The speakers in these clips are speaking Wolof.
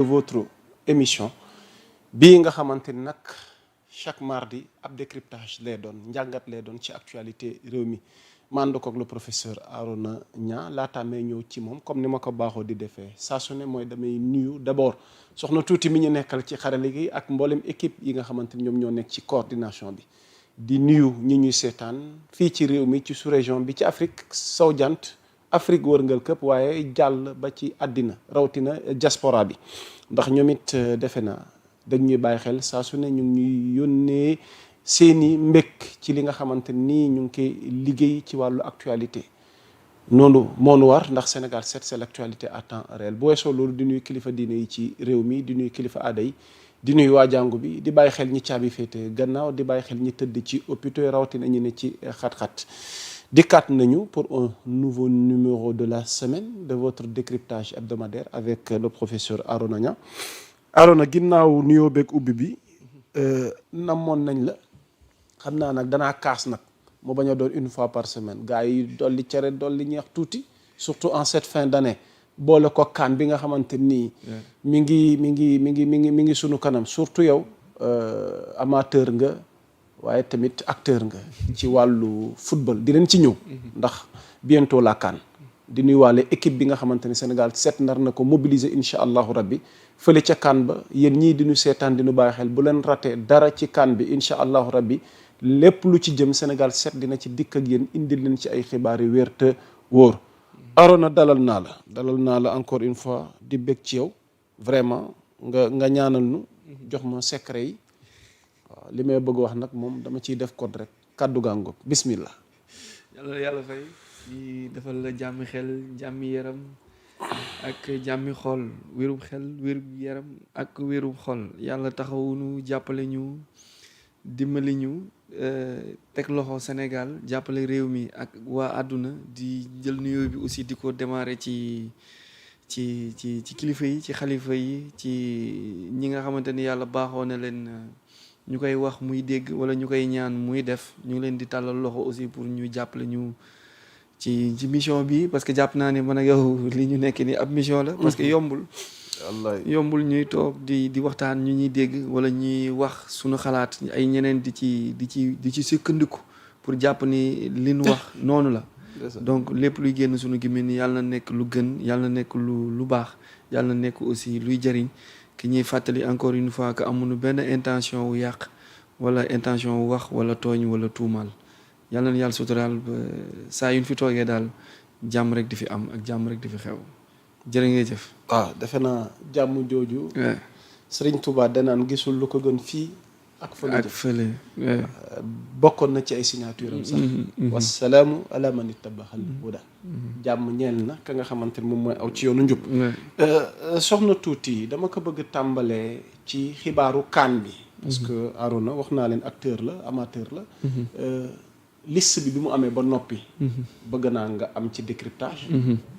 votre émission bii nga xamante ni nag chaque mardi ab décryptage lay doon njàngat lay doon ci actualité réew mi mànd koog le professeur Arona Niang laataa may ñëw ci moom comme ni ma ko baaxoo di defee saa su ne mooy damay nuyu d'abord soxna tuuti mi ñu nekkal ci xarale gi ak mboolem équipe yi nga xamante ni ñoom ñoo nekk ci coordination bi di nuyu ñi ñuy seetaan fii ci réew mi ci sous-région bi ci Afrique sowu jant Afrique wërngal këpp waaye jàll ba ci àddina rawatina diaspora bi ndax ñoom it defe naa dañ ñuy bàyyi xel saa su ne ñu ngi ñuy yónnee seeni mbékk ci li nga xamante nii ñu ngi koy liggéey ci wàllu actualité noonu moo nu war ndax Sénégal 7 c'est l'actualité à temps réel bu weesoo loolu di nuyu kilifa diine yi ci réew mi di nuyu kilifa aada yi di nuyu waa jàngu bi di bàyyi xel ñi caabi féete gannaaw di bàyyi xel ñi tëdd ci hôpitaux yi rawatina ñu ne ci xat-xat dikkaat nañu pour un nouveau numéro de la semaine de votre décryptage hebdomadaire avec le professeur Arona Niang. Arona ginnaaw nuyoo beeg ubbi bi namoon nañ la xam naa nag danaa kaas nag mu bañ a doon une fois par semaine gars yi dolli cere dolli ñeex tuuti surtout en cette fin d'année boole ko kaan bi nga xamante nii mi ngi sunu kanam surtout yow amateur nga waaye tamit acteur nga ci wàllu football di leen ci ñëw ndax bientôt la CAN di nuyuwaale équipe bi nga xamante ni Sénégal 7 nar na ko mobiliser incha allahu rabbi fële ca CAN ba yéen ñii di ñu seetaan di ñu bàyyi xel bu leen raté dara ci CAN bi incha allahu rabbi lépp lu ci jëm Sénégal 7 dina ci dikk ak yéen indil leen ci ay xibaar yu wér te wóor. Arona dalal naa la encore une fois di bég ci yow vraiment nga ñaanal nu jox ma secret yi. waaw li may bëgg wax nag moom dama ciy def code rek kàddu gàngoog bismillah. yàlla fay di defal la jàmmi xel jàmmi yaram ak jàmmi xol wérub xel wérub yaram ak wérub xol yàlla taxawunu jàppale ñu dimbali ñu teg loxo Sénégal jàppale réew mi ak waa àdduna di jël nuyoo bi aussi di ko démarrer ci kilifa yi ci xalifa yi ci ñi nga xamante ni yàlla baaxoo na leen ñu koy wax muy dégg wala ñu koy ñaan muy def ñu ngi leen di tàllal loxo aussi pour ñu jàppale ñu ci mission bi parce que jàpp naa ne man ak yow li ñu nekk ni ab mission la parce que yombul ñuy toog di waxtaan ñu ñuy dégg wala ñuy wax suñu xalaat ay ñeneen di ci sukkandiku pour jàpp ni li ñu wax noonu la donc lépp luy génn suñu gémmiñ ni yàlla na nekk lu gën yàlla na nekk lu baax yàlla na nekk aussi luy jëriñ ki ñuy fàttali encore une fois que amuñu benn intention wu yàq wala intention wu wax wala tooñ wala tuumaal yàlla na yàlla suturaal ba saa yu ñu fi toogee daal jàmm rek di fi am ak jàmm rek di fi xew jërë ngeen jëf. waaw defe naa jàmm jooju. Sëriñ Touba danaan gisul lu ko gën fii ak fële. bokkoon na ci ay signature am sax. wasalaamu ala man ittabaxal huda. jàmm ñeel na ka nga xamante ni moom mooy aw ci yoonu njub. soxna tuuti dama ko bëgg tàmbalee ci xibaaru CAN bi. parce que Arona wax naa leen acteur la amateur la. liste bi mu amee ba noppi. bëgg naa nga am ci décryptage.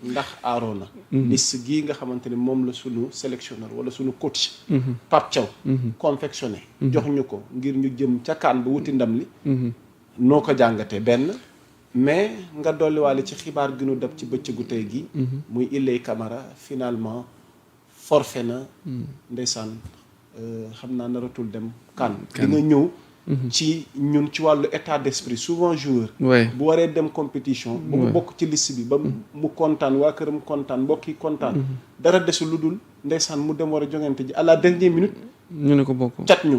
ndax Arona. liste gii nga xamante ni moom la sunu sélectionneur wala sunu coach. Pape Thiaw. confectionné. jox ñu ko ngir ñu jëm ca CAN ba wuti ndam li. noo ko jàngatee benn. mais nga dolliwaale ci xibaar gi nu dab ci bëccëgu tey gi. muy Ilay Camara finalement forfait na. ndeysaan xam naa naratul dem CAN. di nga ñëw. ci ñun ci wàllu état d'esprit souvent joueur bu waree dem compétition bu mu bokk ci liste bi ba mu kontaan waa këram kontaan mbokk yi kontaan dara desul lu dul ndeysaan mu dem war a jongante ji à la dernière minute ñu ne ko bokk cat ñu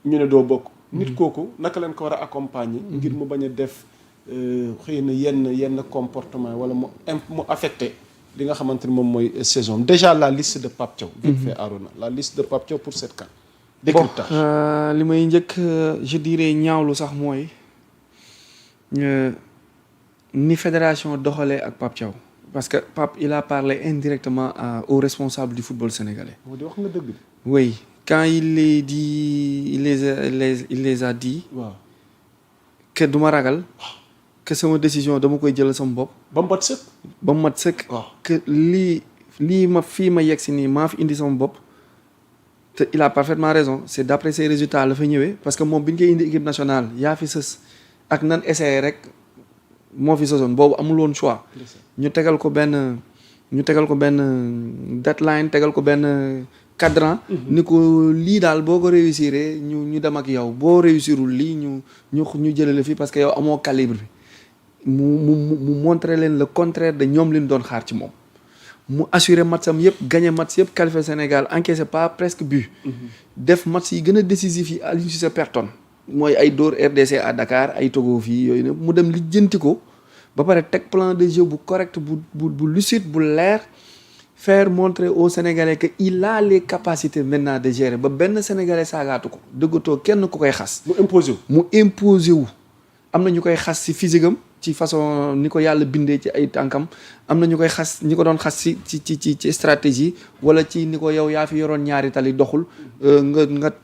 ne doo bokk nit kooku naka leen ko war a accompagner ngir mu bañ a def xëy na yenn comportement wala mu affecté li nga xamante ni moom mooy saison déjà la liste de Pape Thiaw vite fait Arona la liste de Pape Thiaw pour cette CAN. décryptage li may njëkk je dirais ñaawlu sax mooy ni fédération doxalee ak Pape Thiaw parce que Pape il a parlé indirectement aux responsables du football sénégalais. moo di wax nga dëgg. oui quand il les a dit. waaw que du ma ragal. que sama décision dama koy jël sama bopp. ba mu mat sëkk. waaw que lii ma fii ma yegg si nii maa fi indi sama bopp. te il a parfaitement raison c'est d'après ces résultats la fa ñëwee parce que moom bi ñu koy indi équipe nationale yaa fi sës ak nan essayé rek moo fi sësoon boobu amul woon choix. ñu tegal ko benn ñu tegal ko benn deadline tegal ko benn cadran. ni ko lii daal boo ko réussir ñu dem ak yow boo réussirul lii ñu jëlee la fii parce que yow amoo calibre bi mu montrer leen le contraire de ñoom li ñu doon xaar ci moom. mu assuré match am yëpp gagné match yëpp qualifié Sénégal encaissé pas presque but. def match yi gën a décisif yi Aliou Cissé perton mooy ay dóor RDC à Dakar ay Togo fii yooyu nag mu dem lijjanti ko ba pare teg plan de jeu bu correct bu lucide bu leer. faire montrer aux Sénégalais que il a les capacités maintenant de gérer ba benn Sénégalais saagaatu ko dëggatoo kenn ku koy xas. mu imposé wu. am na ñu koy xas ci physique am ci façon ni ko yàlla bindee ci ay tànkam am na ñu koy xas ñi ko doon xas ci stratégie wala ci ni ko yow yaa fi yoroon ñaari tali doxul.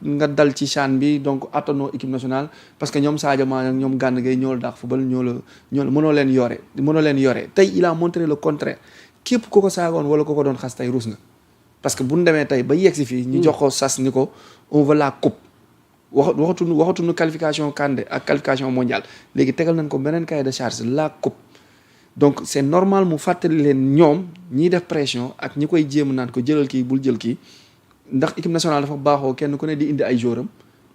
nga dal ci CHAN bi donc attanoo équipe nationale parce que ñoom Sadio Mané ak ñoom Gana Gueye ñoo la daax football ñoo la mënoo leen yore tey il a montré le contraire. képp ku ko saagoon wala ku ko doon xas tey ruus nga parce que bu ñu demee tey ba yegg si fii. ñu jox ko sas ni ko on veut la coupe waxatuñu qualification CAN ak qualification mondiale léegi tegal nañ ko beneen cahier de charge la coupe donc c'est normal mu fàttali leen ñoom ñiy def pression ak ñi koy jéem naan ko jëlal kii bul jël kii ndax équipe nationale dafa baaxoo kenn ku ne di indi ay jouram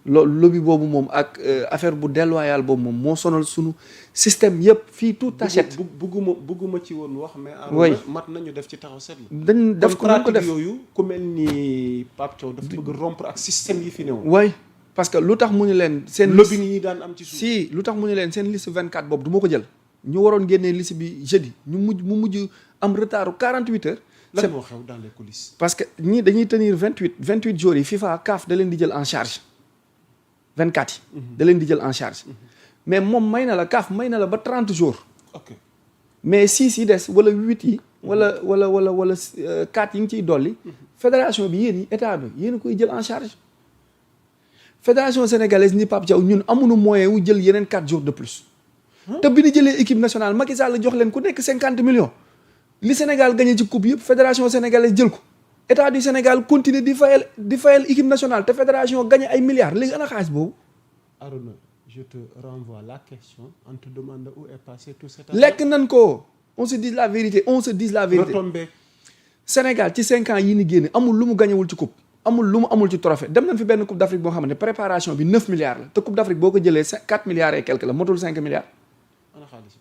loolu lobby boobu moom ak affaire bu déloyale boobu moom moo sonal sunu système yëpp fii tout achète. bugguma ci woon wax mais. oui mat nañu def ci taxaw seetlu. dañ def ko def yooyu ku mel ni Pape Thiaw dafa bëgg rompre ak système yi fi newoon. oui parce que lu tax mu ñu leen. seen lobby yi daan am ci suuf. si lu tax mu ñu leen seen liste 24 boobu du ma ko jël. ñu waroon génnee liste bi jeudi mu mujj am retard 48 heures. lan moo xew dans les coulisses. parce que ñii dañuy tenir 28 jours yi FIFA CAF da leen di jël en charge. 24 yi. da leen di jël en charge. mais moom may na la CAF may na la ba 30 jours. ok mais 6 yi des wala 8 yi. wala 4 yi ngi ciy dolli. fédération bi yéen yi état bi yéen a koy jël en charge. fédération sénégalaise ni Pape Thiaw ñun amuñu moyen wu jël yeneen 4 jours de plus. te bi ñu jëlee équipe nationale Macky Sall jox leen ku nekk 50 millions. li Sénégal gagné ci coupe yëpp fédération sénégalaise jël ko. état du Sénégal continue di fayal équipe nationale te fédération gagné ay milliards léegi ana xaalis boobu. Arona je te renvoie la question on te demande où est passé tout cet argent. lekk nañ ko on se dit la vérité retombé. Sénégal ci 5 ans yi ni génn amul lu mu gagnéwul ci coupe amul lu mu amul ci trophée dem nañ fi benn coupe d'Afrique boo xam ne préparation bi 9 milliards la te coupe d'Afrique boo ko jëlee 4 milliards et quelque la motul 5 milliards. ana xaalis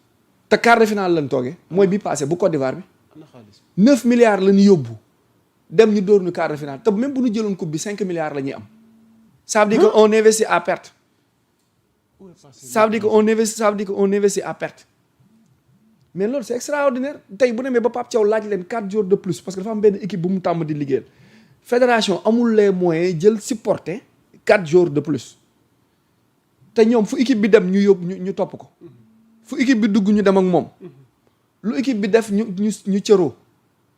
te quart de finale lañ toogee mooy bi passé bu Côte d'Ivoire bi. ana xaalis 9 milliards la ñu yóbbu. dem ñu dóor ñu quart de finale te même bu ñu jëloon coupe bi 5 milliards la ñuy am. ça veut dire que on investit à perte. ça veut dire que on investit à perte. mais loolu c'est extraordinaire tey bu demee ba Pape Thiaw laaj leen 4 jours de plus parce que dafa am benn équipe bu mu tàmm di liggéeyal. fédération amul les moyens jël supporter 4 jours de plus. te ñoom fu équipe bi dem ñu yóbbu ñu topp ko. fu équipe bi dugg ñu dem ak moom. lu équipe bi def ñu cëroo.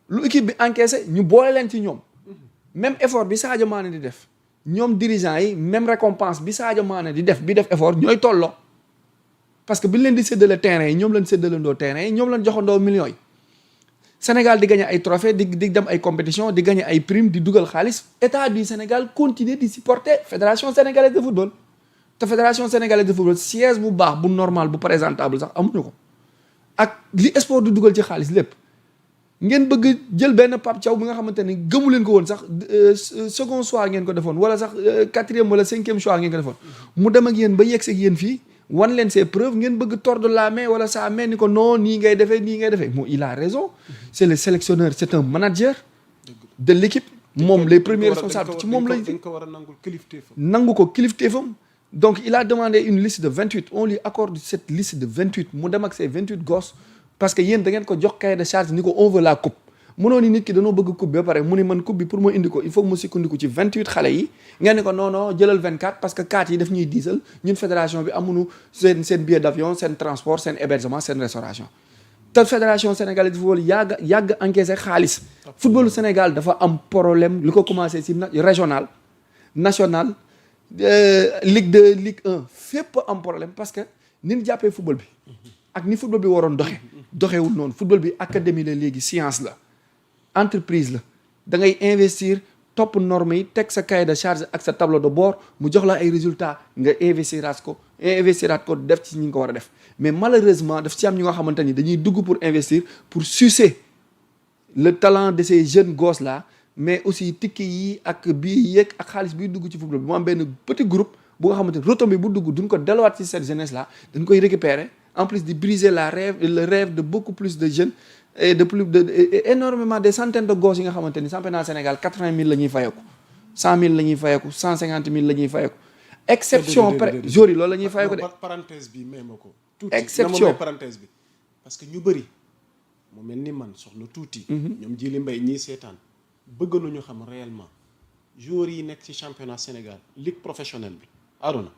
lu équipe bi encaissé ñu boole leen ci ñoom même effort bi Sadio Mané di def ñoom dirigeants yi même récompense bi Sadio Mané di def effort ñooy tolloo parce que bi leen di séddale terrain yi ñoom lañ séddalandoo terrain yi ñoom lañ joxandoo millions yi Sénégal di gagné ay trophées di dem ay compétition di gagné ay primes di dugal xaalis état du Sénégal continue di supporter fédération sénégalaise de football te fédération sénégalaise de football siège bu baax bu normal bu présentable sax amuñu ko ak li sport du dugal ci xaalis lépp. ngeen bëgg jël benn Pape Thiaw bi nga xamante ni gëmu leen ko woon sax second choix ngeen ko defoon wala sax 4e wala 5e choix ngeen ko defoon mu dem ak yéen ba yegg ak yéen fii wan leen ses preuves ngeen bëgg tordre la main wala sa main ni ko non nii ngay defee bon il a raison c'est le sélectionneur c'est un manager de l'équipe moom les premiers responsables ci moom lañ dañ ko war a nangul kilifteefam nangu ko kilifteefam donc il a demandé une liste de 28 on lui accorde cette liste de 28 mu dem ak ses 28 gosses parce que yéen da ngeen ko jox cahier de charge ni ko on veut la coupe mënoo ni nit ki dañoo bëgg coupe bi ba pare mu ne man coupe bi pour moo indi ko il faut que mu sukkandiku ci 28 xale yi ngeen ne ko non jëlal 24 parce que 4 yi daf ñuy diisal ñun fédération bi amuñu seen billet d'avion seen transport seen hébergement seen restauration te fédération sénégalaise de football yàgg encaissé xaalis footballu Sénégal dafa am problème li ko commencé ci régional national Ligue 2 Ligue 1 fépp am problème parce que ni ñu jàppee football bi ak ni football bi waroon doxewul noonu football bi académie la léegi science la entreprise la da ngay investir topp normes yi teg sa cahier de charge ak sa tableau de bord mu jox la ay résultats nga investiraat ko def ci ñi nga ko war a def mais malheureusement daf ci am ñi nga xamante ni dañuy dugg pour investir pour sucer le talent de ces jeunes gosses là mais aussi ticket yi ak bii yeeg ak xaalis biy dugg ci football bi mu am benn petit groupe bu nga xamante ne retombée bu dugg duñ ko delluwaat ci cette jeunesse là dañ koy récupérer en plus de briser le rêve de beaucoup plus de jeunes et de plus de énormément des centaines de gosses yi nga xamante ni championnat Sénégal 80 000 la ñuy fayeku 100 000 la ñuy fayeku 150 000 la ñuy fayeku exception près jour yi loolu la ñuy fayeku de parenthèse bi may ma ko tuuti exception parenthèse bi parce que ñu bëri mu mel ni man soxna tuuti ñoom Jili Mbay ñii seetaan bëgg nañu xam réellement joueurs yi nekk ci championnat Sénégal ligue professionnelle bi Arona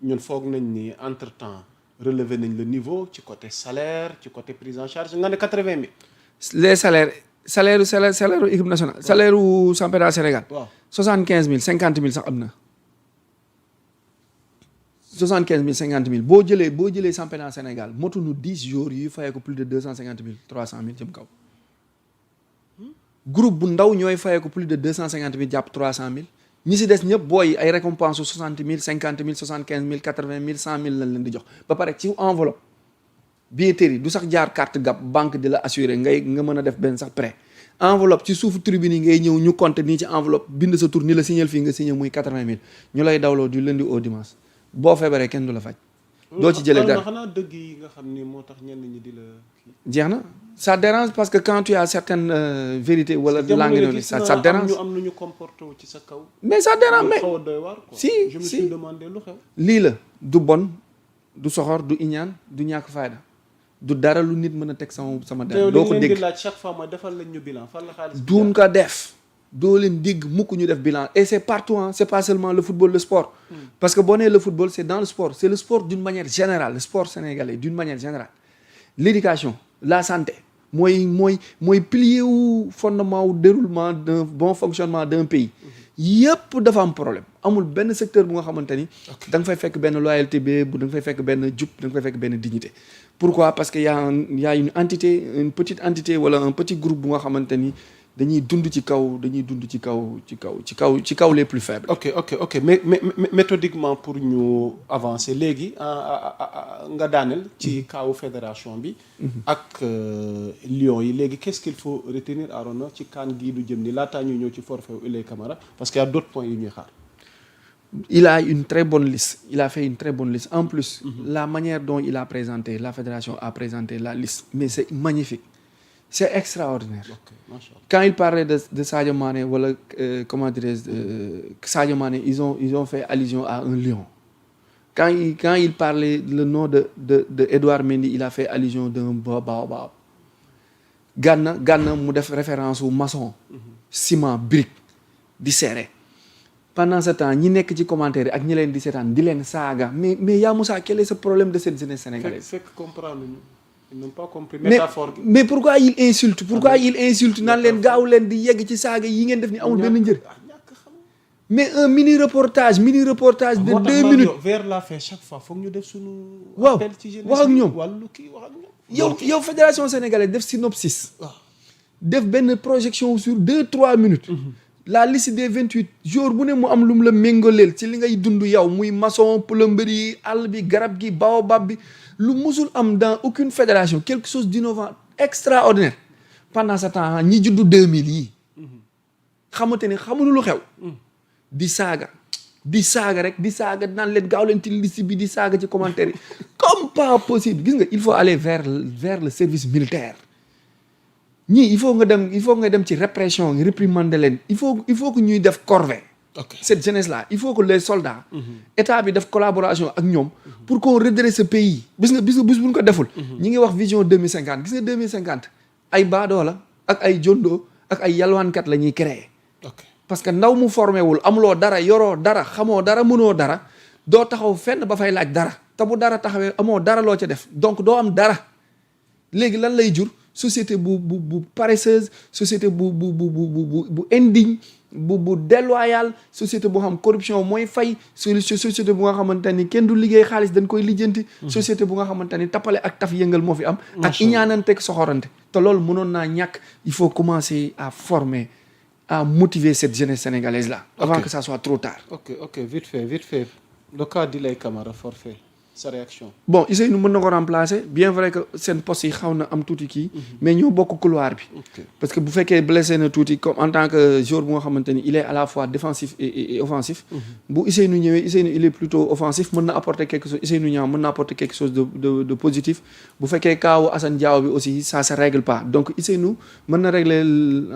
ñun foog nañ ni entre temps relever nañ le niveau ci côté salaire ci côté prise en charge nga ne 80 000 les salaire u équipe nationale salaire u championnat Sénégal waaw 75 000 50 000 sax am na 75 000 50 000 boo jëlee championnat Sénégal motuñu 10 jours yuy fayee ko plus de 250 000 300 000 jëm kaw groupe bu ndaw ñooy fayee ko plus de 250 000 jàpp 300 000 ñi si des ñëpp booy ay récompense su 60 000 50 000 75 000 80 000 100 000 lañ leen di jox ba pare ci enveloppe billetterie du sax jaar carte gab banque di la assurer nga mën a def benn sax prêt enveloppe ci suufu tribune yi ngay ñëw ñu compter nii ci enveloppe bind sa tur ni la signal fii nga signé muy 80 000 ñu lay dawloo du lundi au dimanche boo feebaree kenn du la faj. doo ci jëlee dara xanaa dëgg yi nga xam ni moo tax ñenn ñi di la jeex na ça dérange parce que quand tu as certaines vérités wala langue noonu ça dérange ñu am nu ñu comporté ci sa kaw. mais ça dérange mais xaw a doy waar quoi. si je me suis demandé lu xew. lii la du bon du soxor du iñaan du ñàkk fayda du dara lu nit mën a teg sama der doo ko dégg laaj chaque fois mooy defal lañ ñu bilan fan la xaalis duun ko def doo leen dégg mukk ñu def bilan et c'est partout hein c'est pas seulement le football le sport parce que boo nee le football c'est dans le sport c'est le sport d'une manière générale le sport sénégalais d'une manière générale l'éducation la santé mooy pilier wu fondement wu déroulement d'un bon fonctionnement d'un pays yëpp dafa am problème amul benn secteur bu nga xamante ni da nga fay fekk benn loyauté bi da nga fay fekk benn jub da nga fay fekk benn dignité pourquoi parce que y a une entité une petite entité wala un petit groupe bu nga xamante ni dañuy dund ci kaw les plus faibles. ok mais méthodiquement pour ñu avancer léegi nga daaneel ci kawu fédération bi. ak Lions yi léegi qu'est-ce qu'il faut retenir Arona ci CAN gii du jëm ni laataa ñuy ñëw ci forfait Ouleye Camara parce qu'il y a d'autres points yu ñuy xaar. Il a une très bonne liste. Il a fait une très bonne liste. En plus, la manière dont il a présenté, la fédération a présenté la liste, mais c'est magnifique. C'est extraordinaire. Okay, quand il parlait de Sadio Mané, voilà, comment dirais-je, Sadio Mané, ils ont fait allusion à un lion. Quand il parlait le nom de Edouard Mendy, il a fait allusion d'un baobab. Gana mu def référence au maçon, ciment, brique, di serré. Pendant ce temps ñi nekk ci commentaire ak ñi leen di seetaan di leen saaga mais yaa Moussa quel est ce problème de cette jeunesse sénégalaise. fekk comprendre ñu ils n'ont pas compris métaphore gi. mais pourquoi il insulte naan leen gaaw leen di yegg ci saaga yi ngeen def ni amul benn njëriñ. mais un mini reportage de 2 minutes. vers la fin chaque fois foog ñu def suñu. waaw wax ak ñoom wàllu kii wax ak ñoom. yow fédération sénégalaise def synopsis. def benn projection sur 2-3 minutes. la liste des 28 jours bu ne mu am lu mu la méngaleel ci li ngay dund yow muy maçon plomberie àll bi garab gi baobab bi lu musul am dans aucune fédération quelque chose d'innovant extraordinaire pendant ce temps ñi juddu 2000 yi xamante ni xamuñu lu xew di saaga rek di saaga naan leen gaaw leen ci liste bi di saaga ci commentaire yi comme pas possible gis nga il faut aller vers le service militaire ñii il faut nga dem ci répression réprimander leen il faut que ñuy def corvée. Cette jeunesse là il faut que les soldats. état bi def collaboration ak ñoom. pour qu'on redresse ce pays. bis bu ñu ko deful. ñi ngi wax vision 2050 gis nga 2050 ay baadoola ak ay jondo ak ay yalwaankat la ñuy créer. parce que ndaw mu formé wul amuloo dara yoroo dara xamoo dara mënoo dara doo taxaw fenn ba fay laaj dara te bu dara taxawee amoo dara loo ca def donc doo am dara léegi lan lay jur. société bu paresseuse société bu indigne bu déloyale société boo xam corruption mooy fay société bu nga xamante ni kenn du liggéey xaalis dañ koy lijjanti. société bu nga xamante ni tappale ak taf yëngal moo fi am. ak iñaanante ak soxorante. te loolu mënoon naa ñàkk il faut commencer à former à motiver cette jeunesse sénégalaise là. avant que ça soit trop tard. ok vite fait le cas d'Ouleye Camara forfait. sa réaction. bon Ousseynou mën na ko remplacer bien vrai que seen poste yi xaw na am tuuti kii mais ñoo bokk couloir bi parce que bu fekkee blessé na tuuti comme en tant que joueur bu nga xamante ni il est à la fois défensif et offensif bu Ousseynou ñëwee Ousseynou il est plutôt offensif mën na apporter quelque chose Ousseynou Niang mën na apporter quelque chose de positif bu fekkee kaawu Assane Diao bi aussi ça se règle pas donc Ousseynou mën na régler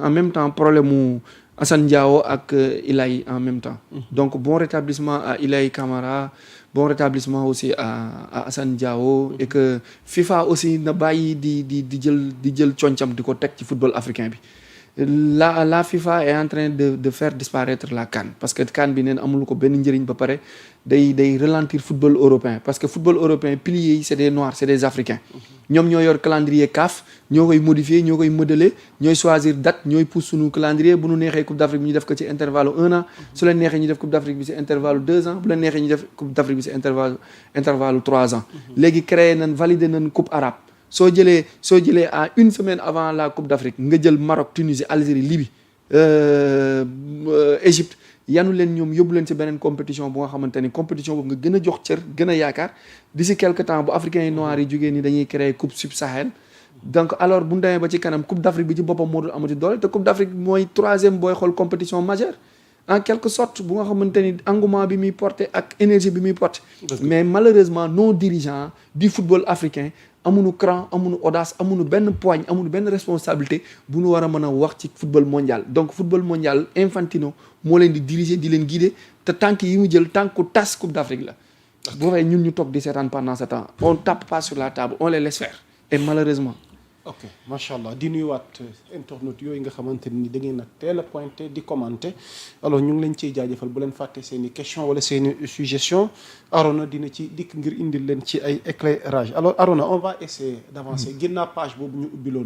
en même temps problème mu Assane Diao ak Ilaï en même temps donc bon rétablissement à Ilaï Camara, bon rétablissement aussi à Assane Diao et que FIFA aussi na bàyyi di jël concam di ko teg ci football africain bi la FIFA est en train de faire disparaître la CAN parce que CAN bi neen amul ko benn njëriñ ba pare day ralentir football européen parce que football européen piliers yi c'est des noirs c'est des africains ñoom ñoo yor calendrier CAF ñoo koy modifier ñoo koy modeler ñooy choisir date ñooy pousse sunu calendrier bu nu neexee Coupe d'Afrique bi ñu def ko ci intervalle 1 an su leen neexee ñu def Coupe d'Afrique bi ci intervalle 2 ans bu leen neexee ñu def Coupe d'Afrique bi ci intervalle 3 ans léegi créé nañ validé nañ Coupe arabe soo jëlee à une semaine avant la Coupe d'Afrique nga jël Maroc Tunisie Algérie Libye Égypte yanu leen ñoom yóbbu leen ci beneen compétition bu nga xamante ni compétition boobu nga gën a jox cër gën a yaakaar d'ici quelque temps bu africains yi noirs yi jógee ni dañuy créer Coupe Sub-Sahel donc alors bu ñu demee ba ci kanam Coupe d'Afrique bi ci boppam moo dul amati doole te Coupe d'Afrique mooy 3e booy xool compétition majeure en quelque sorte bu nga xamante ni engouement bi muy porté ak énergie bi muy porté mais malheureusement nos dirigeants du football africain amuñu cran amuñu audace amuñu benn poigne amuñu benn responsabilité bu ñu war a mën a wax ci football mondial donc football mondial Infantino moo leen di diriger di leen guider te tànk yi mu jël tànku tas Coupe d'Afrique la bu fekkee ñun ñu toog di seetaan pendant ce temps on tape pas sur la table on les laisse faire et malheureusement ok macha allah di nuyuwaat internautes yooyu nga xamante ni da ngeen a teel a pointé di commenté alors ñu ngi leen ciy jaajëfal bu leen fàtte seen i question wala seen i suggestion Arona dina ci dikk ngir indil leen ci ay éclairage alors Arona on va essayer d'avancer ginnaaw page boobu ñu ubbiloon